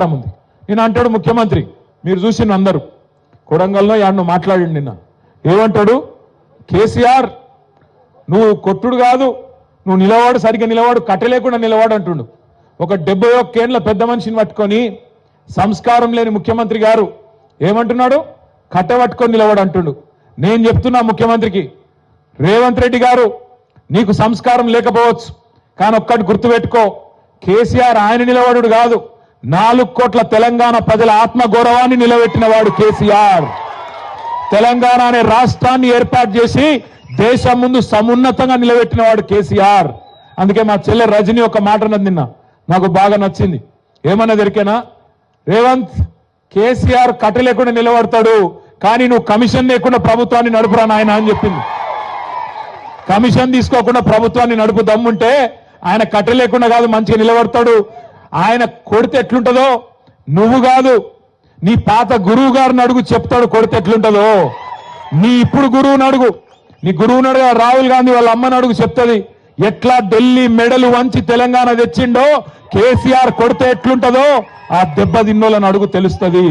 ఉంది. నిన్న అంటాడు ముఖ్యమంత్రి, మీరు చూసిన అందరూ కొడంగల్లో యాడ్ను మాట్లాడి నిన్న ఏమంటాడు, కేసీఆర్ నువ్వు కాదు, నువ్వు నిలవాడు, సరిగ్గా నిలవాడు, కట్టలేకుండా నిలవాడు అంటుండు. ఒక 71 ఏళ్ల పెద్ద మనిషిని పట్టుకొని సంస్కారం లేని ముఖ్యమంత్రి గారు ఏమంటున్నాడు, కట్టబట్టుకొని నిలవాడు అంటుండు. నేను చెప్తున్నా ముఖ్యమంత్రికి, రేవంత్ రెడ్డి గారు నీకు సంస్కారం లేకపోవచ్చు, కానీ ఒక్కటి గుర్తుపెట్టుకో, కేసీఆర్ ఆయన నిలబడు కాదు, 4 కోట్ల తెలంగాణ ప్రజల ఆత్మగౌరవాన్ని నిలబెట్టిన వాడు కేసీఆర్. తెలంగాణ అనే రాష్ట్రాన్ని ఏర్పాటు చేసి దేశం ముందు సమున్నతంగా నిలబెట్టిన వాడు కేసీఆర్. అందుకే మా చెల్లె రజని ఒక మాట అన్నది నిన్న, నాకు బాగా నచ్చింది. ఏమన్నా దొరికేనా, రేవంత్ కేసీఆర్ కట్ట లేకుండా నిలబడతాడు, కానీ నువ్వు కమిషన్ లేకుండా ప్రభుత్వాన్ని నడుపురా నాయన అని చెప్పింది. కమిషన్ తీసుకోకుండా ప్రభుత్వాన్ని నడుపు దమ్ముంటే ఆయన కట్ట లేకుండా కాదు మంచిగా నిలబడతాడు. ఆయన కొడితే ఎట్లుంటుందో నువ్వు కాదు, నీ పాత గురువు గారిని అడుగు, చెప్తాడు కొడితే ఎట్లుంటుందో. నీ ఇప్పుడు గురువుని అడుగు, నీ గురువుని అడుగు, రాహుల్ గాంధీ వాళ్ళ అమ్మని అడుగు, చెప్తుంది ఎట్లా ఢిల్లీ మెడలు వంచి తెలంగాణ తెచ్చిండో కేసీఆర్ కొడితే ఎట్లుంటుందో ఆ దెబ్బ తిన్నోళ్ళని అడుగు, తెలుస్తుంది.